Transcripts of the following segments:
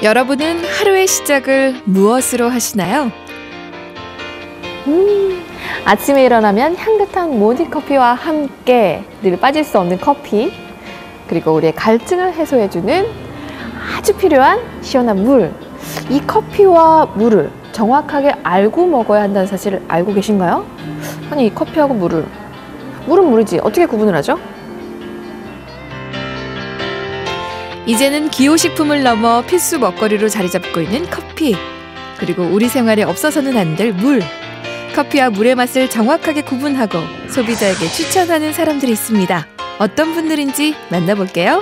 여러분은 하루의 시작을 무엇으로 하시나요? 아침에 일어나면 향긋한 모닝커피와 함께 늘 빠질 수 없는 커피, 그리고 우리의 갈증을 해소해주는 아주 필요한 시원한 물. 이 커피와 물을 정확하게 알고 먹어야 한다는 사실을 알고 계신가요? 아니, 이 커피하고 물은 물이지 어떻게 구분을 하죠? 이제는 기호식품을 넘어 필수 먹거리로 자리 잡고 있는 커피. 그리고 우리 생활에 없어서는 안 될 물. 커피와 물의 맛을 정확하게 구분하고 소비자에게 추천하는 사람들이 있습니다. 어떤 분들인지 만나볼게요.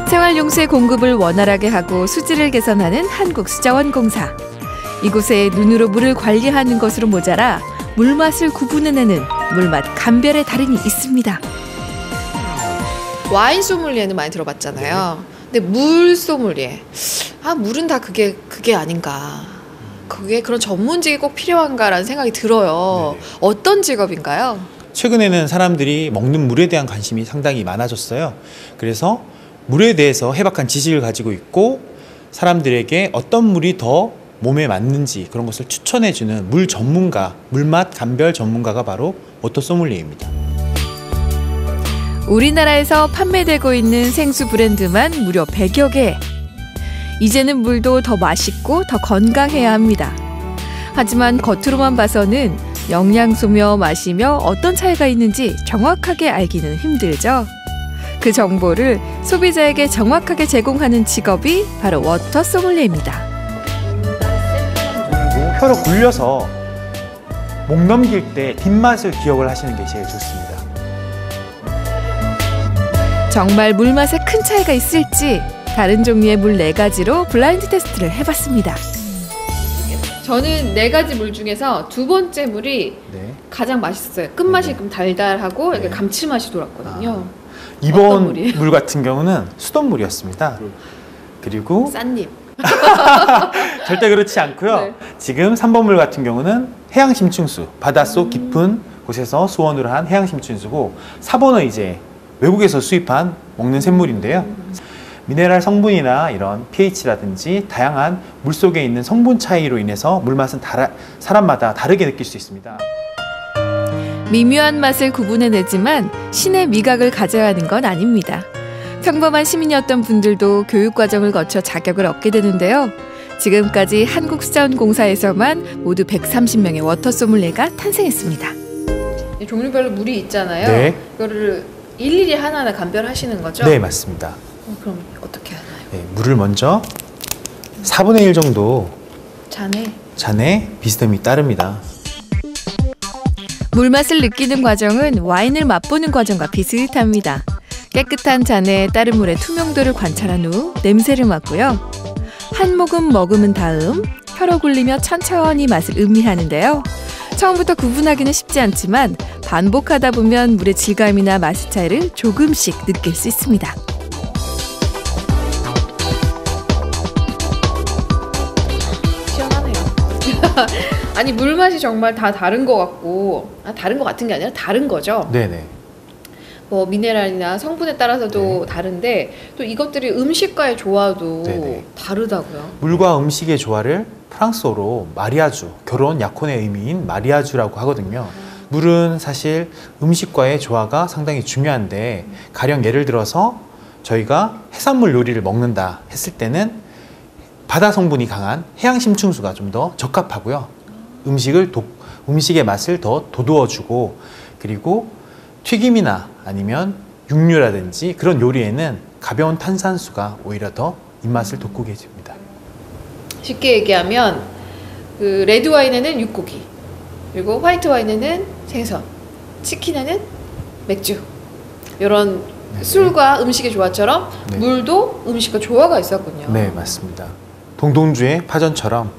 생활용수의 공급을 원활하게 하고 수질을 개선하는 한국수자원공사. 이곳에 눈으로 물을 관리하는 것으로 모자라 물맛을 구분해내는 물맛 감별의 달인이 있습니다. 와인 소믈리에는 많이 들어봤잖아요. 근데 물 소믈리에, 물은 다 그게 아닌가. 그게 그런 전문직이 꼭 필요한가라는 생각이 들어요. 네. 어떤 직업인가요? 최근에는 사람들이 먹는 물에 대한 관심이 상당히 많아졌어요. 그래서 물에 대해서 해박한 지식을 가지고 있고 사람들에게 어떤 물이 더 몸에 맞는지 그런 것을 추천해주는 물 전문가, 물맛 감별 전문가가 바로 워터 소믈리에입니다. 우리나라에서 판매되고 있는 생수 브랜드만 무려 100여 개. 이제는 물도 더 맛있고 더 건강해야 합니다. 하지만 겉으로만 봐서는 영양소며 맛이며 어떤 차이가 있는지 정확하게 알기는 힘들죠. 그 정보를 소비자에게 정확하게 제공하는 직업이 바로 워터 소믈리에입니다. 혀로 굴려서 목 넘길 때 뒷맛을 기억을 하시는 게 제일 좋습니다. 정말 물맛에 큰 차이가 있을지 다른 종류의 물 4가지로 블라인드 테스트를 해봤습니다. 저는 4가지 물 중에서 두 번째 물이 가장 맛있었어요. 끝맛이 좀 달달하고 이렇게 감칠맛이 돌았거든요. 이번 물 같은 경우는 수돗물이었습니다. 그리고 싼님. 절대 그렇지 않고요. 네. 지금 3번 물 같은 경우는 해양심층수, 바닷속 깊은 곳에서 수원으로 한 해양심층수고 4번은 이제 외국에서 수입한 먹는 샘물인데요. 미네랄 성분이나 이런 pH라든지 다양한 물속에 있는 성분 차이로 인해서 물맛은 사람마다 다르게 느낄 수 있습니다. 미묘한 맛을 구분해내지만 신의 미각을 가져야 하는 건 아닙니다. 평범한 시민이었던 분들도 교육과정을 거쳐 자격을 얻게 되는데요. 지금까지 한국수자원공사에서만 모두 130명의 워터 소믈리에가 탄생했습니다. 종류별로 물이 있잖아요. 네. 이거를 일일이 하나하나 감별하시는 거죠? 네, 맞습니다. 그럼 어떻게 하나요? 네, 물을 먼저 4분의 1 정도 잔에 비스듬히 따릅니다. 물맛을 느끼는 과정은 와인을 맛보는 과정과 비슷합니다. 깨끗한 잔에 따른 물의 투명도를 관찰한 후 냄새를 맡고요. 한 모금 머금은 다음 혀로 굴리며 천천히 맛을 음미하는데요. 처음부터 구분하기는 쉽지 않지만 반복하다 보면 물의 질감이나 맛의 차이를 조금씩 느낄 수 있습니다. 시원하네요. 아니, 물맛이 정말 다 다른 것 같고, 다른 것 같은 게 아니라 다른 거죠? 네네. 뭐 미네랄이나 성분에 따라서도 다른데 또 이것들이 음식과의 조화도 다르다고요? 물과 음식의 조화를 프랑스어로 마리아주, 결혼 약혼의 의미인 마리아주라고 하거든요. 물은 사실 음식과의 조화가 상당히 중요한데 가령 예를 들어서 저희가 해산물 요리를 먹는다 했을 때는 바다 성분이 강한 해양심층수가 좀 더 적합하고요. 음식의 맛을 더 돋우어주고, 그리고 튀김이나 아니면 육류라든지 그런 요리에는 가벼운 탄산수가 오히려 더 입맛을 돋구게 해줍니다. 쉽게 얘기하면 그 레드 와인에는 육고기, 그리고 화이트 와인에는 생선, 치킨에는 맥주, 이런 술과 음식의 조화처럼 물도 음식과 조화가 있었군요. 네, 맞습니다. 동동주의 파전처럼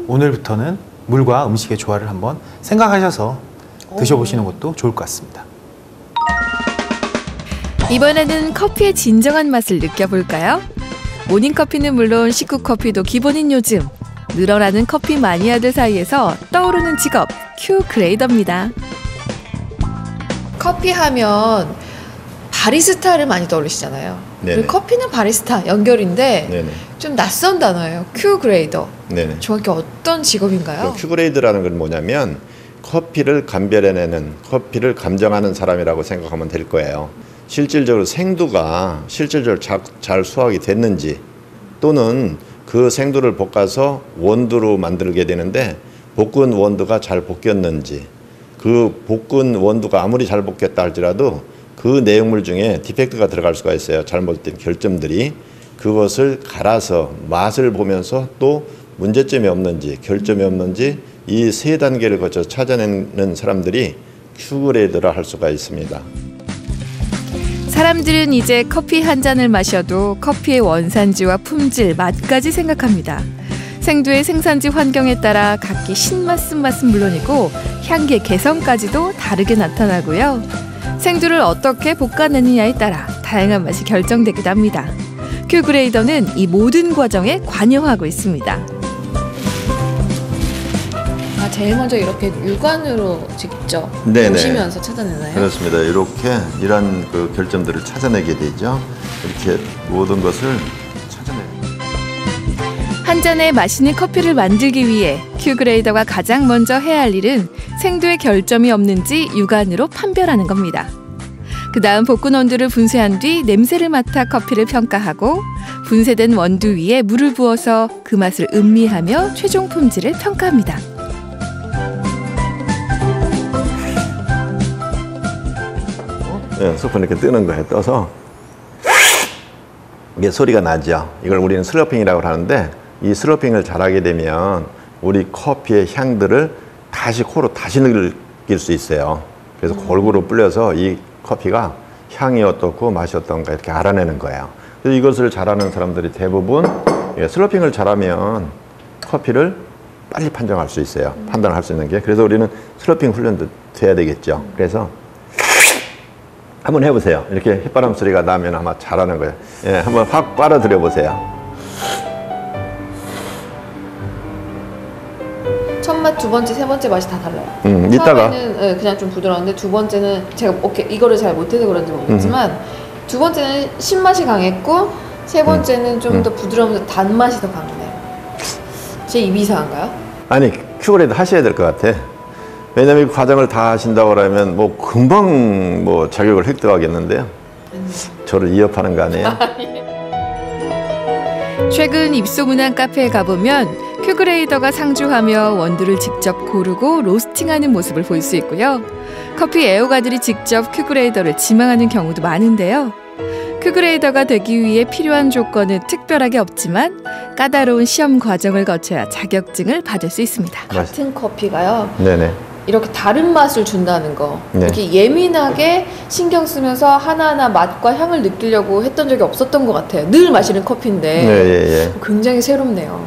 오늘부터는 물과 음식의 조화를 한번 생각하셔서 드셔보시는 것도 좋을 것 같습니다. 이번에는 커피의 진정한 맛을 느껴볼까요? 모닝커피는 물론 식후커피도 기본인 요즘. 늘어나는 커피 마니아들 사이에서 떠오르는 직업, 큐 그레이더입니다. 커피 하면 바리스타를 많이 떠올리시잖아요. 네네. 그리고 커피는 바리스타 연결인데 네네. 좀 낯선 단어예요. 큐그레이더. 네네. 정확히 어떤 직업인가요? 그 큐그레이드라는 건 뭐냐면 커피를 감별해내는, 커피를 감정하는 사람이라고 생각하면 될 거예요. 실질적으로 생두가 실질적으로 잘 수확이 됐는지, 또는 그 생두를 볶아서 원두로 만들게 되는데 볶은 원두가 잘 볶였는지, 그 볶은 원두가 아무리 잘 볶였다 할지라도 그 내용물 중에 디펙트가 들어갈 수가 있어요. 잘못된 결점들이. 그것을 갈아서 맛을 보면서 또 문제점이 없는지 결점이 없는지 이 세 단계를 거쳐 찾아내는 사람들이 큐그레이더라 할 수가 있습니다. 사람들은 이제 커피 한 잔을 마셔도 커피의 원산지와 품질, 맛까지 생각합니다. 생두의 생산지 환경에 따라 각기 신맛, 쓴맛은 물론이고 향기의 개성까지도 다르게 나타나고요. 생두를 어떻게 볶아내느냐에 따라 다양한 맛이 결정되기도 합니다. 큐그레이더는 이 모든 과정에 관여하고 있습니다. 제일 먼저 이렇게 육안으로 직접 네네. 보시면서 찾아내나요? 그렇습니다. 이렇게 이런 그 결점들을 찾아내게 되죠. 이렇게 모든 것을 찾아내요. 한 잔의 맛있는 커피를 만들기 위해 큐그레이더가 가장 먼저 해야 할 일은 생두에 결점이 없는지 육안으로 판별하는 겁니다. 그 다음 볶은 원두를 분쇄한 뒤 냄새를 맡아 커피를 평가하고 분쇄된 원두 위에 물을 부어서 그 맛을 음미하며 최종 품질을 평가합니다. 네, 스푼 이렇게 뜨는 거예요. 떠서 이게 소리가 나죠. 이걸 우리는 슬러핑이라고 하는데 이 슬러핑을 잘하게 되면 우리 커피의 향들을 다시 코로 다시 느낄 수 있어요. 그래서 골고루 불려서 이 커피가 향이 어떻고 맛이 어떤가 이렇게 알아내는 거예요. 그래서 이것을 잘하는 사람들이 대부분 슬러핑을 잘하면 커피를 빨리 판정할 수 있어요. 판단을 할 수 있는 게. 그래서 우리는 슬러핑 훈련도 돼야 되겠죠. 그래서 한번 해보세요. 이렇게 휘바람 소리가 나면 아마 잘하는 거예요. 예, 한번 확 빨아들여 보세요. 첫 맛, 두 번째, 세 번째 맛이 다 달라요. 이따가 처음에는 그냥 좀 부드러운데 두 번째는 제가 이거를 잘 못해서 그런지 모르겠지만 두 번째는 신맛이 강했고 세 번째는 좀 더 부드러우면서 단맛이 더 강해요. 제 입이 이상한가요? 아니 큐그레이드 하셔야 될 것 같아. 왜냐면 이 과정을 다 하신다고 그러면 뭐 금방 뭐 자격을 획득하겠는데요. 저를 위협하는 거 아니에요? 최근 입소문한 카페에 가보면 큐그레이더가 상주하며 원두를 직접 고르고 로스팅하는 모습을 볼 수 있고요. 커피 애호가들이 직접 큐그레이더를 지망하는 경우도 많은데요. 큐그레이더가 되기 위해 필요한 조건은 특별하게 없지만 까다로운 시험 과정을 거쳐야 자격증을 받을 수 있습니다. 같은 커피가요. 네네. 이렇게 다른 맛을 준다는 거. 네. 이렇게 예민하게 신경 쓰면서 하나하나 맛과 향을 느끼려고 했던 적이 없었던 것 같아요. 늘 마시는 커피인데 네, 굉장히 새롭네요.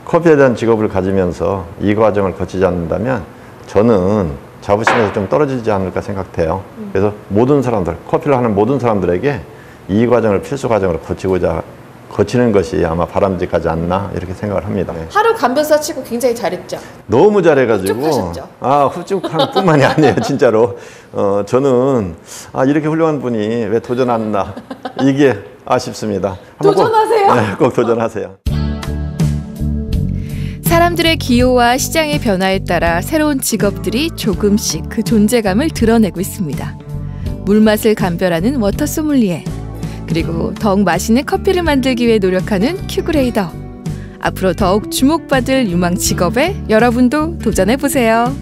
커피에 대한 직업을 가지면서 이 과정을 거치지 않는다면 저는 자부심에서 좀 떨어지지 않을까 생각해요. 그래서 모든 사람들, 커피를 하는 모든 사람들에게 이 과정을 필수 과정으로 거치는 것이 아마 바람직하지 않나 이렇게 생각을 합니다. 네. 하루 감별사 치고 굉장히 잘했죠. 너무 잘해가지고 흡족하셨죠? 흡족한 뿐만이 아니에요. 진짜로 저는 이렇게 훌륭한 분이 왜 도전 안 했나 이게 아쉽습니다. 도전하세요. 네, 꼭 도전하세요. 사람들의 기호와 시장의 변화에 따라 새로운 직업들이 조금씩 그 존재감을 드러내고 있습니다. 물맛을 감별하는 워터 소믈리에, 그리고 더욱 맛있는 커피를 만들기 위해 노력하는 큐그레이더. 앞으로 더욱 주목받을 유망 직업에 여러분도 도전해보세요.